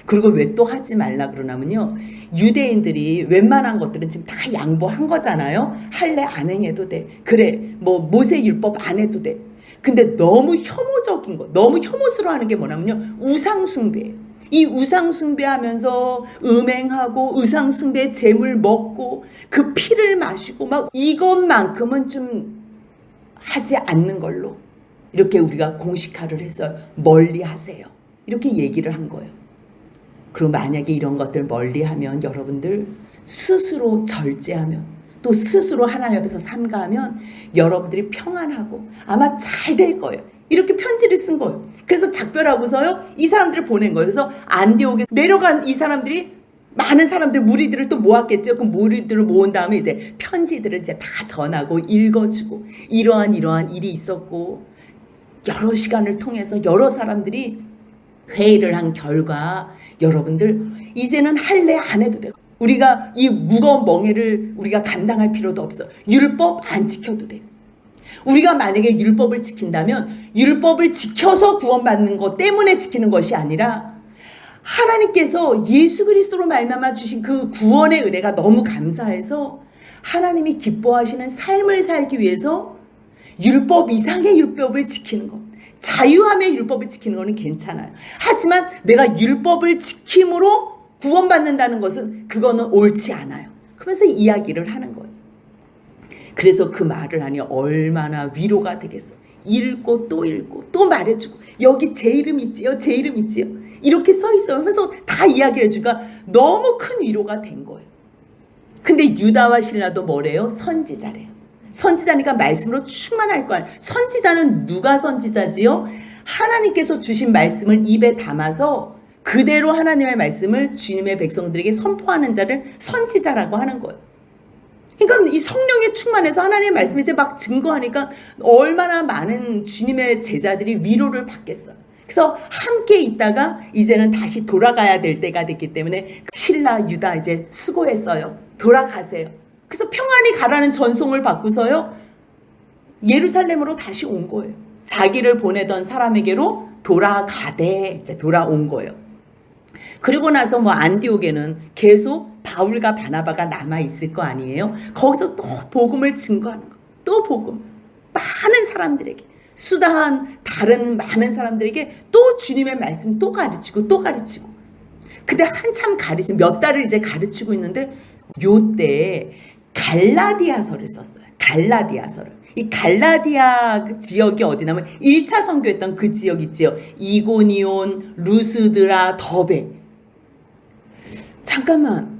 [SPEAKER 1] 그리고 왜 또 하지 말라 그러냐면요, 유대인들이 웬만한 것들은 지금 다 양보한 거잖아요. 할례 안 행해도 돼, 그래 뭐 모세율법 안 해도 돼. 근데 너무 혐오적인 거, 너무 혐오스러워하는 게 뭐냐면요, 우상숭배예요. 이 우상숭배하면서 음행하고 우상숭배 재물 먹고 그 피를 마시고 막 이것만큼은 좀 하지 않는 걸로 이렇게 우리가 공식화를 해서 멀리 하세요, 이렇게 얘기를 한 거예요. 그리고 만약에 이런 것들 멀리하면, 여러분들 스스로 절제하면, 또 스스로 하나님 앞에서 삼가하면 여러분들이 평안하고 아마 잘 될 거예요. 이렇게 편지를 쓴 거예요. 그래서 작별하고서요, 이 사람들을 보낸 거예요. 그래서 안디옥에 내려간 이 사람들이 많은 사람들, 무리들을 또 모았겠죠. 그 무리들을 모은 다음에 이제 편지들을 이제 다 전하고 읽어주고, 이러한 일이 있었고, 여러 시간을 통해서 여러 사람들이 회의를 한 결과, 여러분들 이제는 할례 안 해도 돼요. 우리가 이 무거운 멍에를 우리가 감당할 필요도 없어. 율법 안 지켜도 돼요. 우리가 만약에 율법을 지킨다면 율법을 지켜서 구원받는 것 때문에 지키는 것이 아니라 하나님께서 예수 그리스도로 말미암아 주신 그 구원의 은혜가 너무 감사해서 하나님이 기뻐하시는 삶을 살기 위해서 율법 이상의 율법을 지키는 것, 자유함의 율법을 지키는 것은 괜찮아요. 하지만 내가 율법을 지킴으로 구원받는다는 것은 그거는 옳지 않아요. 그러면서 이야기를 하는 거예요. 그래서 그 말을 하니 얼마나 위로가 되겠어. 읽고 또 말해주고 여기 제 이름 있지요, 제 이름 있지요, 이렇게 써 있어요 하면서 다 이야기를 해주니까 너무 큰 위로가 된 거예요. 근데 유다와 실라도 뭐래요? 선지자래요. 선지자니까 말씀으로 충만할 거 아니에요. 선지자는 누가 선지자지요? 하나님께서 주신 말씀을 입에 담아서 그대로 하나님의 말씀을 주님의 백성들에게 선포하는 자를 선지자라고 하는 거예요. 그러니까 이 성령에 충만해서 하나님의 말씀에 막 증거하니까 얼마나 많은 주님의 제자들이 위로를 받겠어요. 그래서 함께 있다가 이제는 다시 돌아가야 될 때가 됐기 때문에 실라 유다 이제 수고했어요. 돌아가세요. 그래서 평안히 가라는 전송을 받고서요 예루살렘으로 다시 온 거예요. 자기를 보내던 사람에게로 돌아가되 이제 돌아온 거예요. 그리고 나서 안디옥에는 계속 바울과 바나바가 남아 있을 거 아니에요. 거기서 또 복음을 증거하는 거, 또 복음, 많은 사람들에게, 수다한 다른 많은 사람들에게 또 주님의 말씀 또 가르치고 또 가르치고. 근데 한참 가르치고 몇 달을 이제 가르치고 있는데 요때 갈라디아서를 썼어요. 갈라디아서를. 이 갈라디아 지역이 어디냐면 1차 선교했던 그 지역 있지요. 이고니온, 루스드라, 더베. 잠깐만,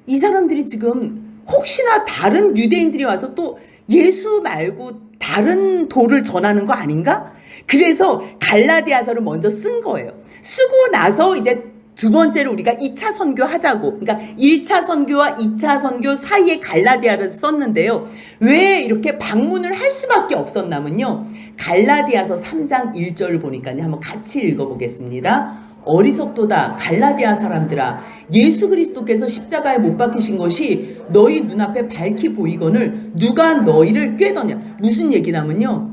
[SPEAKER 1] 이 사람들이 지금 혹시나 다른 유대인들이 와서 또 예수 말고 다른 도를 전하는 거 아닌가? 그래서 갈라디아서를 먼저 쓴 거예요. 쓰고 나서 이제 두 번째로 우리가 2차 선교 하자고, 그러니까 1차 선교와 2차 선교 사이에 갈라디아를 썼는데요. 왜 이렇게 방문을 할 수밖에 없었냐면요, 갈라디아서 3장 1절을 보니까요, 한번 같이 읽어보겠습니다. 어리석도다 갈라디아 사람들아, 예수 그리스도께서 십자가에 못 박히신 것이 너희 눈앞에 밝히 보이거늘 누가 너희를 꾀더냐. 무슨 얘기냐면요,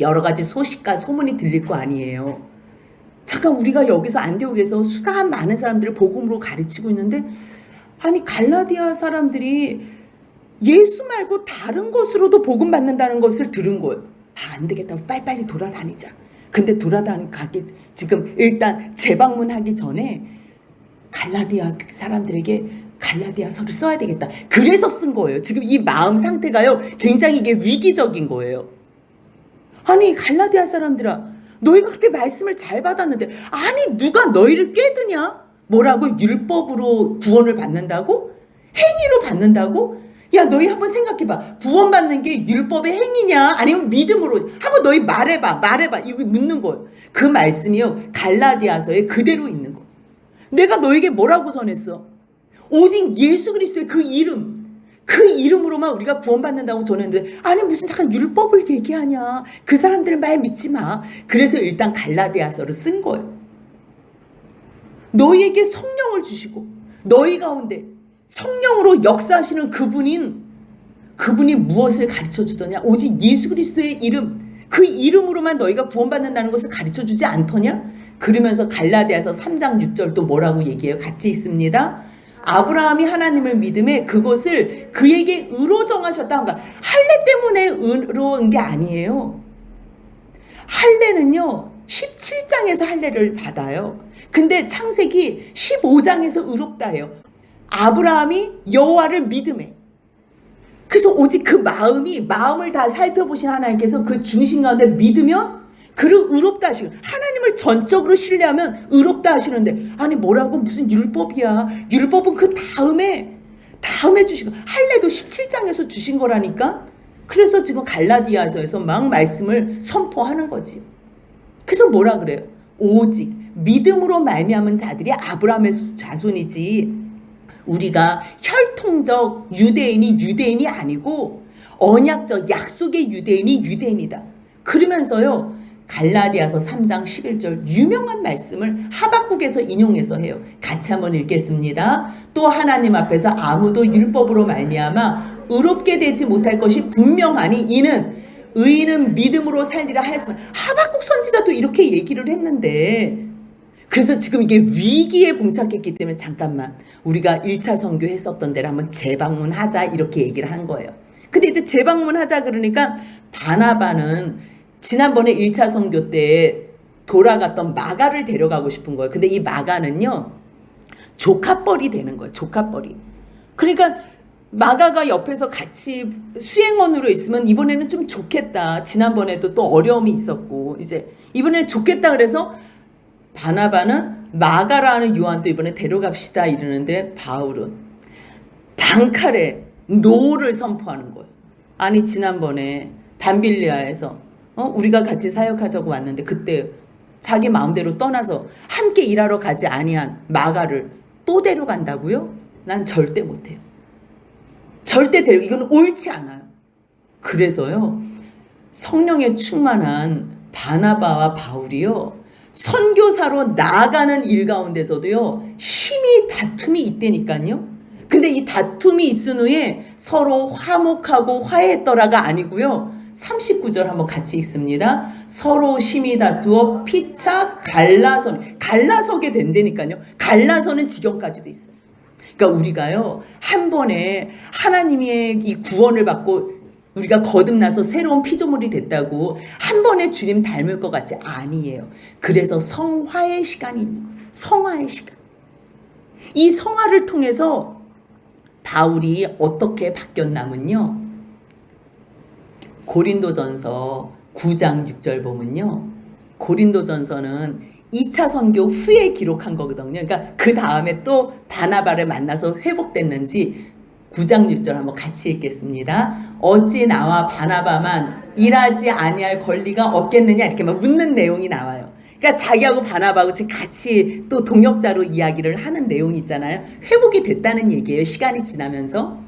[SPEAKER 1] 여러 가지 소식과 소문이 들릴 거 아니에요. 잠깐 우리가 여기서 안디옥에서 수다한 많은 사람들을 복음으로 가르치고 있는데, 아니 갈라디아 사람들이 예수 말고 다른 것으로도 복음 받는다는 것을 들은 거예요. 안 되겠다, 빨리빨리 돌아다니자. 근데 돌아다니기 지금 일단 재방문하기 전에 갈라디아 사람들에게 갈라디아서를 써야 되겠다. 그래서 쓴 거예요. 지금 이 마음 상태가요 굉장히 이게 위기적인 거예요. 아니 갈라디아 사람들아, 너희가 그렇게 말씀을 잘 받았는데 아니 누가 너희를 꾀드냐? 뭐라고? 율법으로 구원을 받는다고? 행위로 받는다고? 야, 너희 한번 생각해봐. 구원받는 게 율법의 행위냐 아니면 믿음으로? 한번 너희 말해봐. 이거 묻는 거예요. 그 말씀이요 갈라디아서에 그대로 있는 거예요. 내가 너에게 뭐라고 전했어? 오직 예수 그리스도의 그 이름, 그 이름으로만 우리가 구원받는다고 전했는데, 아니 무슨 잠깐 율법을 얘기하냐, 그 사람들 말 믿지 마. 그래서 일단 갈라디아서를 쓴 거예요. 너희에게 성령을 주시고 너희 가운데 성령으로 역사하시는 그분이 무엇을 가르쳐 주더냐? 오직 예수 그리스도의 이름, 그 이름으로만 너희가 구원받는다는 것을 가르쳐 주지 않더냐? 그러면서 갈라디아서 3장 6절도 뭐라고 얘기해요? 같이 있습니다. 아브라함이 하나님을 믿음에 그것을 그에게 의로 정하셨다. 그러니까 할례 때문에 의로운 게 아니에요. 할례는요 17장에서 할례를 받아요. 근데 창세기 15장에서 의롭다 해요. 아브라함이 여호와를 믿음에, 그래서 오직 그 마음을 다 살펴보신 하나님께서 그 중심 가운데 믿으면 그를 의롭다 하시고, 하나님을 전적으로 신뢰하면 의롭다 하시는데, 아니 뭐라고 무슨 율법이야. 율법은 그 다음에 주시고, 할례도 17장에서 주신 거라니까. 그래서 지금 갈라디아서에서 막 말씀을 선포하는 거지. 그래서 뭐라 그래요? 오직 믿음으로 말미암은 자들이 아브라함의 자손이지, 우리가 혈통적 유대인이 아니고 언약적 약속의 유대인이 유대인이다. 그러면서요 갈라디아서 3장 11절 유명한 말씀을 하박국에서 인용해서 해요. 같이 한번 읽겠습니다. 또 하나님 앞에서 아무도 율법으로 말미암아 의롭게 되지 못할 것이 분명하니 이는 의인은 믿음으로 살리라 하였으면, 하박국 선지자도 이렇게 얘기를 했는데, 그래서 지금 이게 위기에 봉착했기 때문에 잠깐만 우리가 1차 선교 했었던 데를 한번 재방문하자 이렇게 얘기를 한 거예요. 근데 이제 재방문하자 그러니까 바나바는 지난번에 1차 선교 때 돌아갔던 마가를 데려가고 싶은 거예요. 근데 이 마가는요 조카뻘이 되는 거예요. 조카뻘이. 그러니까 마가가 옆에서 같이 수행원으로 있으면 이번에는 좀 좋겠다. 지난번에도 또 어려움이 있었고 이제 이번에는 좋겠다 그래서 바나바는 마가라는 요한도 이번에 데려갑시다 이러는데 바울은 단칼에 노를 선포하는 거예요. 아니 지난번에 밤빌리아에서 우리가 같이 사역하자고 왔는데 그때 자기 마음대로 떠나서 함께 일하러 가지 아니한 마가를 또 데려간다고요? 난 절대 못해요. 절대 이건 옳지 않아요. 그래서요 성령에 충만한 바나바와 바울이요 선교사로 나아가는 일 가운데서도요 심히 다툼이 있다니까요. 근데 이 다툼이 있은 후에 서로 화목하고 화해했더라가 아니고요 39절 한번 같이 읽습니다. 서로 심히 다투어 피차 갈라서게 된다니까요. 갈라서는 지경까지도 있어요. 그러니까 우리가요 한 번에 하나님의 이 구원을 받고 우리가 거듭나서 새로운 피조물이 됐다고 한 번에 주님 닮을 것 같지 아니에요. 그래서 성화의 시간이 있는 거예요. 성화의 시간. 이 성화를 통해서 바울이 어떻게 바뀌었냐면요. 고린도전서 9장 6절 보면요. 고린도전서는 2차 선교 후에 기록한 거거든요. 그러니까 그 다음에 또 바나바를 만나서 회복됐는지 9장 6절 한번 같이 읽겠습니다. 어찌 나와 바나바만 일하지 아니할 권리가 없겠느냐 이렇게 막 묻는 내용이 나와요. 그러니까 자기하고 바나바하고 지금 같이 또 동역자로 이야기를 하는 내용이 있잖아요. 회복이 됐다는 얘기예요. 시간이 지나면서.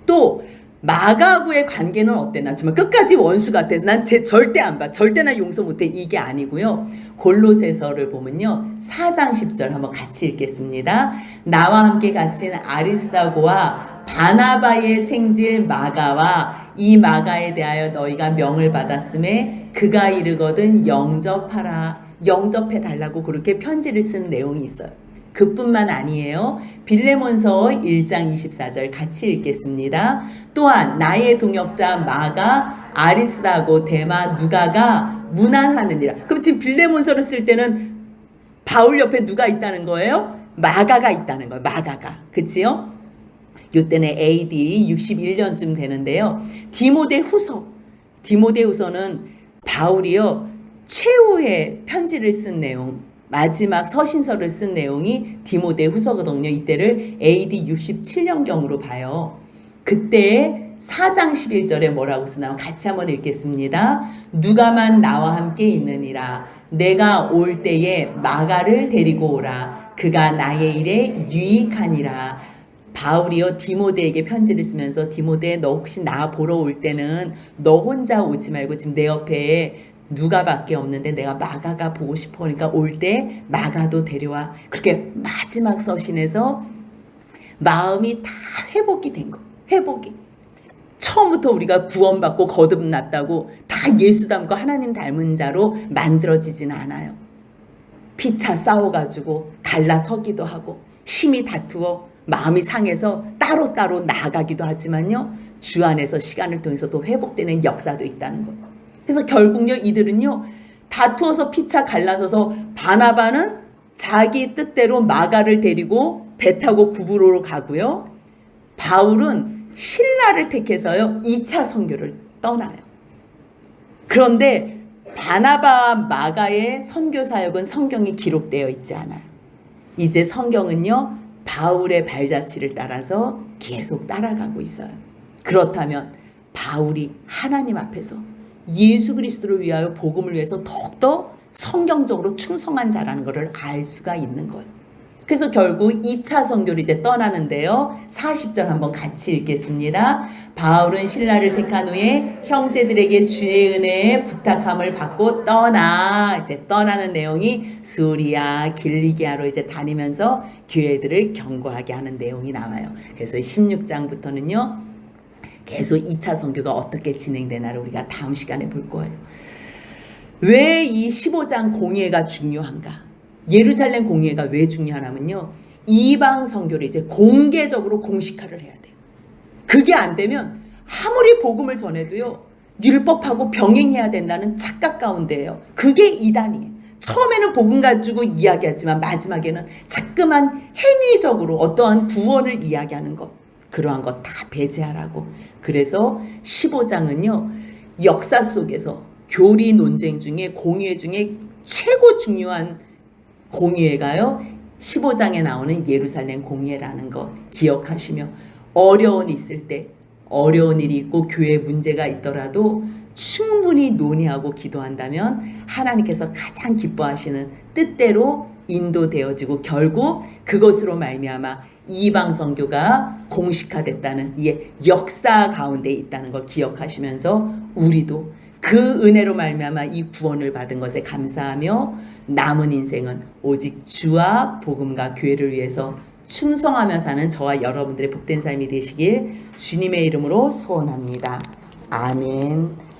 [SPEAKER 1] 또 마가하고의 관계는 어땠나? 정말 끝까지 원수 같아서 난 절대 안 봐. 절대 나 용서 못해. 이게 아니고요. 골로새서를 보면요. 4장 10절 한번 같이 읽겠습니다. 나와 함께 갇힌 아리스다고와 바나바의 생질 마가와 이 마가에 대하여 너희가 명을 받았음에 그가 이르거든 영접해 달라고 그렇게 편지를 쓴 내용이 있어요. 그뿐만 아니에요. 빌레몬서 1장 24절 같이 읽겠습니다. 또한 나의 동역자 마가 아리스다고 데마 누가가 문안하느니라. 그럼 지금 빌레몬서를 쓸 때는 바울 옆에 누가 있다는 거예요? 마가가 있다는 거예요. 마가가. 그치요? 이때는 AD 61년쯤 되는데요. 디모데후서는 바울이요 최후의 편지를 쓴 내용, 마지막 서신서를 쓴 내용이 디모데후서거든요. 이때를 AD 67년경으로 봐요. 그때 4장 11절에 뭐라고 쓰나 같이 한번 읽겠습니다. 누가만 나와 함께 있느니라. 내가 올 때에 마가를 데리고 오라. 그가 나의 일에 유익하니라. 바울이요 디모데에게 편지를 쓰면서 디모데 너 혹시 나 보러 올 때는 너 혼자 오지 말고 지금 내 옆에 누가밖에 없는데 내가 마가가 보고 싶어. 그러니까 올 때 마가도 데려와. 그렇게 마지막 서신에서 마음이 다 회복이 된 거. 회복이. 처음부터 우리가 구원받고 거듭났다고 다 예수 닮고 하나님 닮은 자로 만들어지진 않아요. 피차 싸워가지고 갈라서기도 하고 심히 다투어 마음이 상해서 따로따로 나아가기도 하지만요. 주 안에서 시간을 통해서 또 회복되는 역사도 있다는 거예요. 그래서 결국요 이들은요 다투어서 피차 갈라서서 바나바는 자기 뜻대로 마가를 데리고 배 타고 구브로로 가고요. 바울은 신라를 택해서요 2차 선교를 떠나요. 그런데 바나바와 마가의 선교 사역은 성경에 기록되어 있지 않아요. 이제 성경은요 바울의 발자취를 따라서 계속 따라가고 있어요. 그렇다면 바울이 하나님 앞에서 예수 그리스도를 위하여 복음을 위해서 더욱더 성경적으로 충성한 자라는 것을 알 수가 있는 거예요. 그래서 결국 2차 선교를 이제 떠나는데요. 40절 한번 같이 읽겠습니다. 바울은 신라를 택한 후에 형제들에게 주의 은혜에 부탁함을 받고 이제 떠나는 내용이 수리아, 길리기아로 이제 다니면서 교회들을 경고하게 하는 내용이 나와요. 그래서 16장부터는요. 계속 2차 선교가 어떻게 진행되나를 우리가 다음 시간에 볼 거예요. 왜 이 15장 공예가 중요한가? 예루살렘 공예가 왜 중요하냐면요. 이방 선교를 이제 공개적으로 공식화를 해야 돼요. 그게 안 되면 아무리 복음을 전해도요. 율법하고 병행해야 된다는 착각 가운데예요. 그게 이단이에요. 처음에는 복음 가지고 이야기하지만 마지막에는 자꾸만 행위적으로 어떠한 구원을 이야기하는 것. 그러한 것 다 배제하라고. 그래서 15장은요. 역사 속에서 교리 논쟁 중에 공예 중에 최고 중요한 공예가요. 15장에 나오는 예루살렘 공예라는 것 기억하시며 어려운 있을 때 어려운 일이 있고 교회 문제가 있더라도 충분히 논의하고 기도한다면 하나님께서 가장 기뻐하시는 뜻대로 인도되어지고 결국 그것으로 말미암아 이방 선교가 공식화됐다는 이 역사 가운데 있다는 걸 기억하시면서 우리도 그 은혜로 말미암아 이 구원을 받은 것에 감사하며 남은 인생은 오직 주와 복음과 교회를 위해서 충성하며 사는 저와 여러분들의 복된 삶이 되시길 주님의 이름으로 소원합니다. 아멘.